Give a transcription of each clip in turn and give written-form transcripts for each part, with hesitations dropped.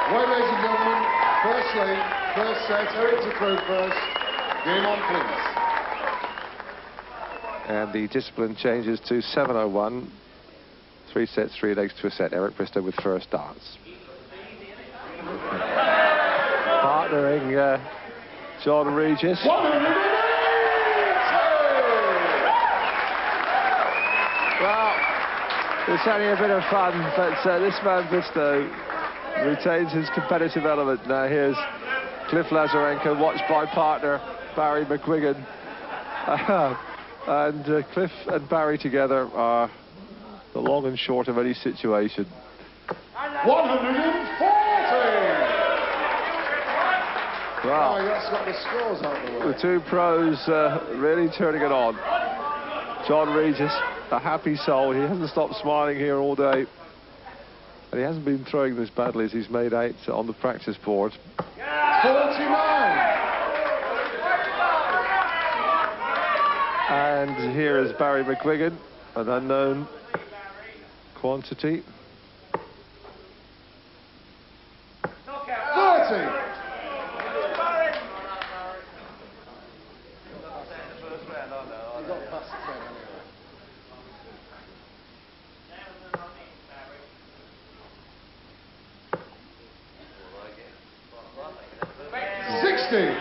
Right, ladies and gentlemen, first leg, first set, Eric to throw first. Game on, please. And the discipline changes to 7:01. 3 sets, 3 legs to a set. Eric Bristow with first darts. Partnering John Regis. Well, it's only a bit of fun, but this man Bristow retains his competitive element. Now here's Cliff Lazarenko, watched by partner Barry McGuigan. And Cliff and Barry together are the long and short of any situation. 140! Wow. Oh, that's got the scores out of the way. The two pros really turning it on. John Regis, a happy soul. He hasn't stopped smiling here all day. And he hasn't been throwing this badly as he's made 8 on the practice board. 49! And here is Barry McGuigan, an unknown quantity. 30! 60!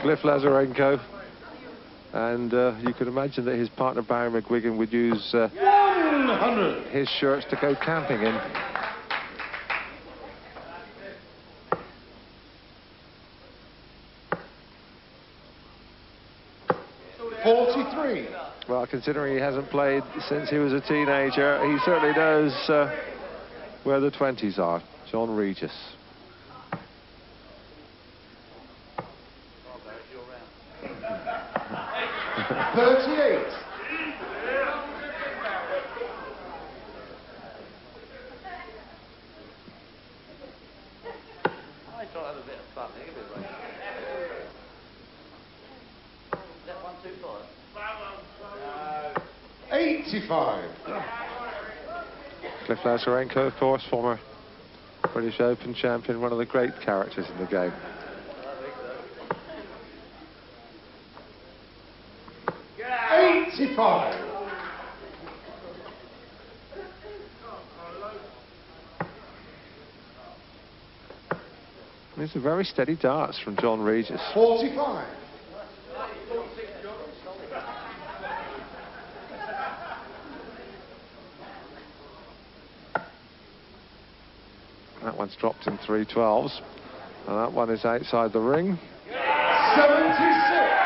Cliff Lazarenko. And you can imagine that his partner Barry McGuigan would use 100! his shirts to go camping in. Well, considering he hasn't played since he was a teenager, he certainly knows where the 20s are. John Regis. $38. I thought I had a bit of fun. Give it right. That 125. 85. Cliff Lazarenko, of course, former British Open champion, one of the great characters in the game. 85. These are very steady darts from John Regis. 45. That one's dropped in 3/12s. And that one is outside the ring. 76.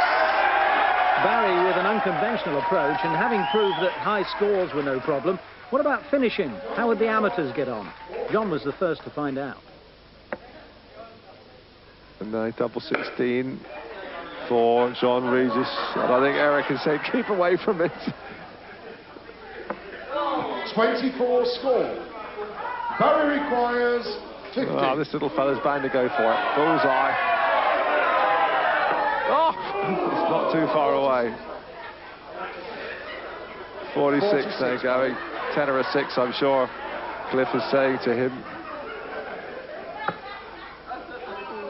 Barry with an unconventional approach, and having proved that high scores were no problem, what about finishing? How would the amateurs get on? John was the first to find out. And double 16 for John Regis. And I think Eric can say, keep away from it. 24 score. Barry requires 50. Oh, this little fella's bound to go for it. Bullseye. Oh, it's not too far away. 46 now going. 10 or a 6, I'm sure Cliff is saying to him.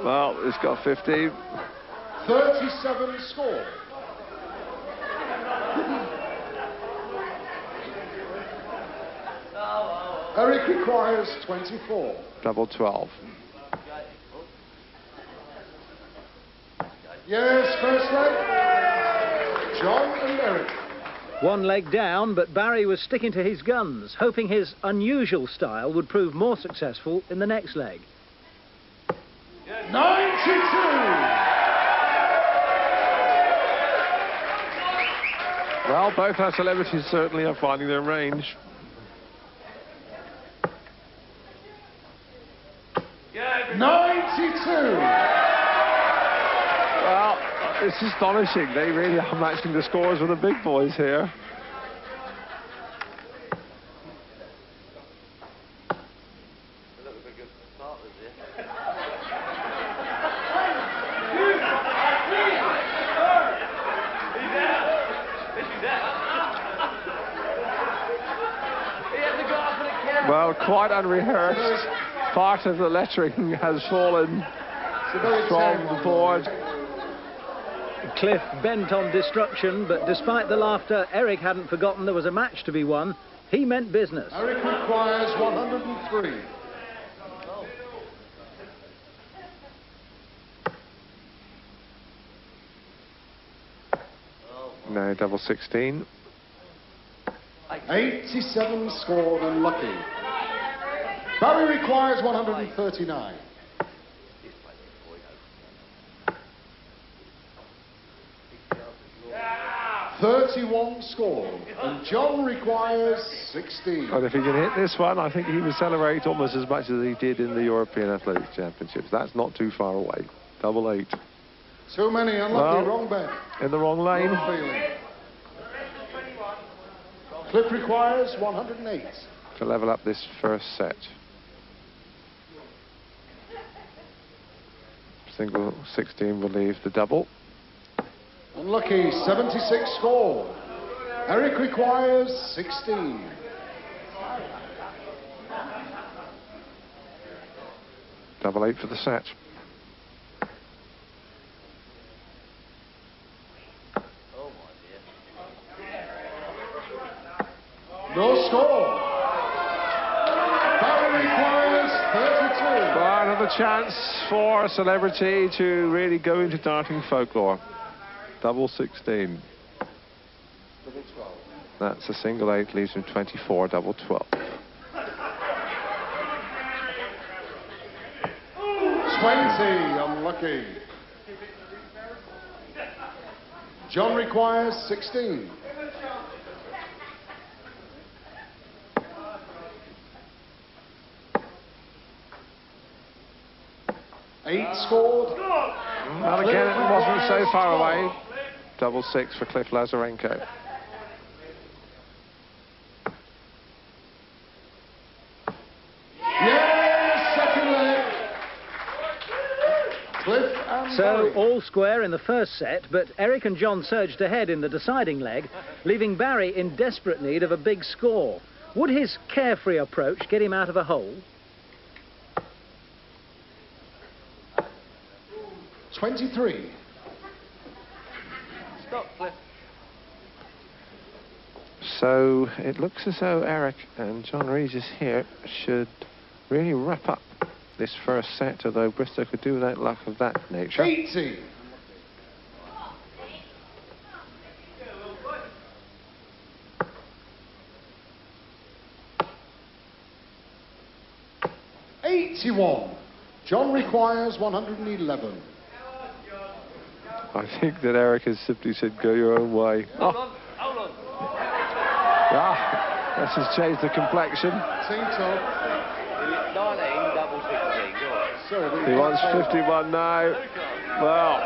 Well, it's got 15. 37 score. Eric requires 24. Double 12. Yes, first leg. John and Eric. One leg down, but Barry was sticking to his guns, hoping his unusual style would prove more successful in the next leg. 92. Well, both our celebrities certainly are finding their range. Well, it's astonishing. They really are matching the scores with the big boys here. Well, quite unrehearsed. Part of the lettering has fallen from the board. Cliff bent on destruction, but despite the laughter, Eric hadn't forgotten there was a match to be won. He meant business. Eric requires 103. No, double 16. 87 scored, unlucky. Barry requires 139. 31 scored, and John requires 16. And if he can hit this one, I think he would celebrate almost as much as he did in the European Athletics Championships. That's not too far away. Double 8. Too many unlucky, wrong bet. In the wrong lane. Wrong feeling. Cliff requires 108. To level up this first set. Single 16 will leave the double. Unlucky, 76 scored. Eric requires 16. Double 8 for the set. No score. Barry requires 32. But another chance for a celebrity to really go into darting folklore. Double 16. Double 12. That's a single 8, leaves him 24, double 12. 20, unlucky. John requires 16. Eight scored. Well, again, it wasn't so far away. Double 6 for Cliff Lazarenko. Yes, second leg. Cliff and So Barry. all square in the first set, but Eric and John surged ahead in the deciding leg, leaving Barry in desperate need of a big score. Would his carefree approach get him out of a hole? 23. Stop, Cliff. So it looks as though Eric and John Regis here should really wrap up this first set, although Bristow could do without luck of that nature. 80. $81. John requires 111. I think that Eric has simply said, go your own way. Hold on, hold on. Ah, this has changed the complexion. Seems so. 19, double 16, go on. Sorry, He wants 51 now. Well,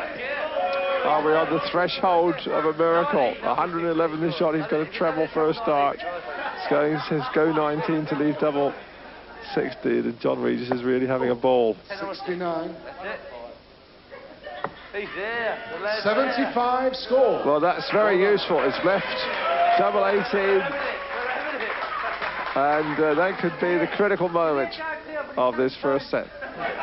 are we on the threshold of a miracle? 111 this shot, he's got a treble for a start. It's going, says go 19 to leave double 16, and John Regis is really having a ball. 69. That's it. He's there. The led's 75 score. Well, that's very useful. It's left double 18, and that could be the critical moment of this first set. there.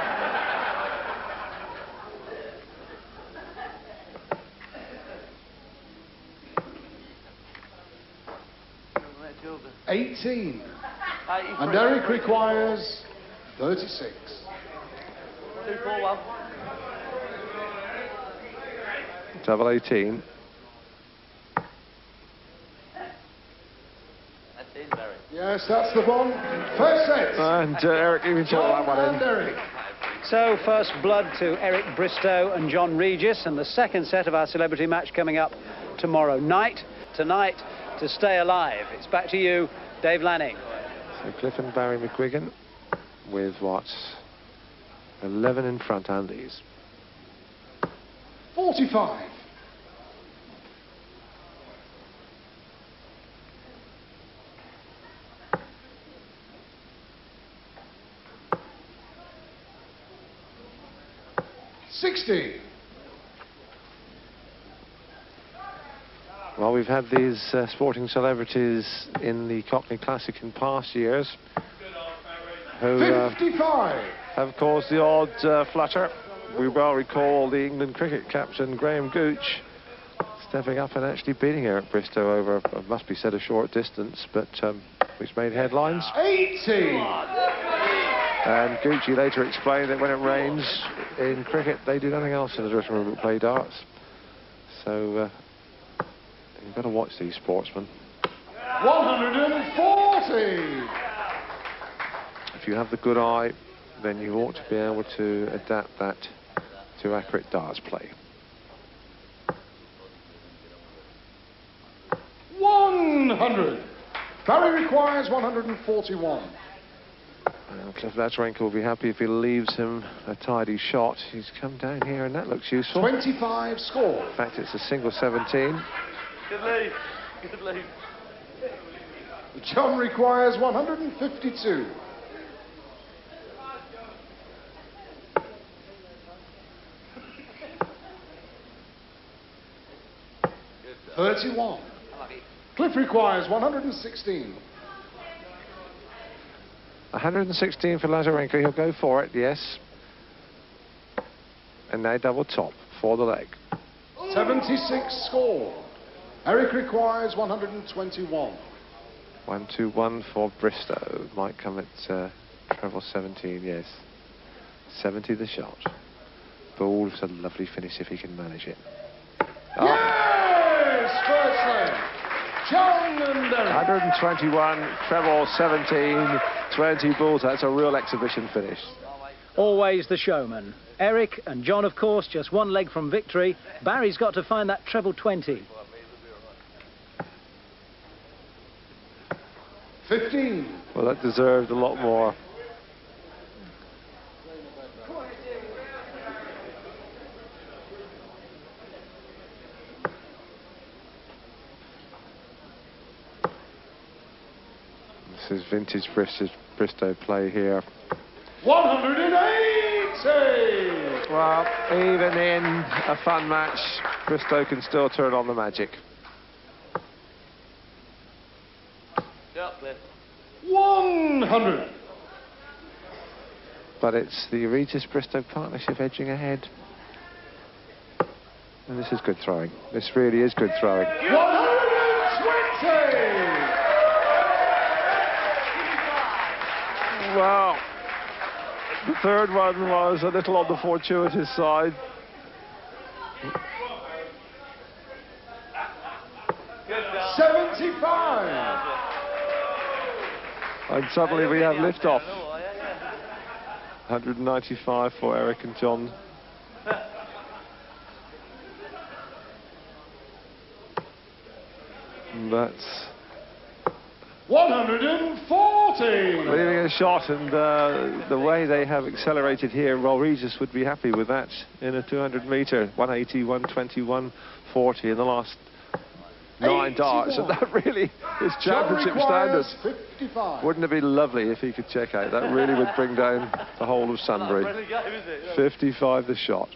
18. And Eric requires 36. 2, 4, 1. Double 18. That's in, Barry. Yes, that's the one. First set. And Eric even took that one And in. Eric. So first blood to Eric Bristow and John Regis, and the second set of our celebrity match coming up tomorrow night. Tonight, to stay alive. It's back to you, Dave Lanning. So Cliff and Barry McGuigan with what? 11 in front and these. 45. $60. Well, we've had these sporting celebrities in the Cockney Classic in past years. who 55. have caused the odd flutter. We well recall the England cricket captain Graham Gooch stepping up and actually beating Eric Bristow over, must be said, a short distance, but which made headlines. 80. And Gucci later explained that when it rains in cricket, they do nothing else in the dressing room but play darts. So you've got to watch these sportsmen. 140. If you have the good eye, then you ought to be able to adapt that to accurate darts play. 100. Barry requires 141. Cliff Lazarenko will be happy if he leaves him a tidy shot. He's come down here and that looks useful. 25 score. In fact, it's a single 17. Good lead. Good lead. John requires 152. 31. Cliff requires 116. 116 for Lazarenko. He'll go for it, yes. And now double top for the leg. 76 score. Eric requires 121. 1-2-1 for Bristow. Might come at treble 17, yes. 70 the shot. Ball's a lovely finish if he can manage it. Oh. Yes! Firstly, John and Eric. 121, treble 17, 20 balls. That's a real exhibition finish. Always the showman. Eric and John, of course, just one leg from victory. Barry's got to find that treble 20. 15. Well, that deserved a lot more. This is vintage Bristow play here. 180! Well, even in a fun match, Bristow can still turn on the magic. Yep, there. 100. But it's the Regis-Bristow partnership edging ahead. And this is good throwing. This really is good throwing. 120! Well, the third one was a little on the fortuitous side. Good job. 75! And suddenly we have liftoff. 195 for Eric and John. And that's 140! leaving a shot, and the way they have accelerated here, well, Regis would be happy with that in a 200-metre. 180, 120, 140 in the last 9 darts, and that really is championship standards. 55. Wouldn't it be lovely if he could check out? That really would bring down the whole of Sunbury. 55 the shot.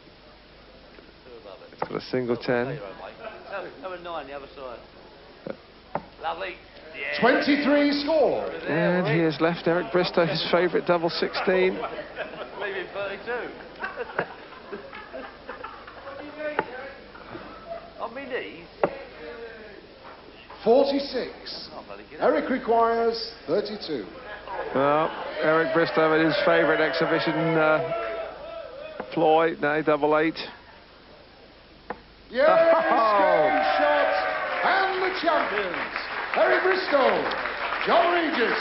It's got a single 10. Number 9, the other side. Lovely. Yeah. 23 score. And he has left Eric Bristow his favourite double 16. Leave him 32. On my knees. 46. Oh, bloody good. Eric requires 32. Well, Eric Bristow in his favourite exhibition ploy, now double 8. Yes, game shot, and the champions, Eric Bristow, John Regis.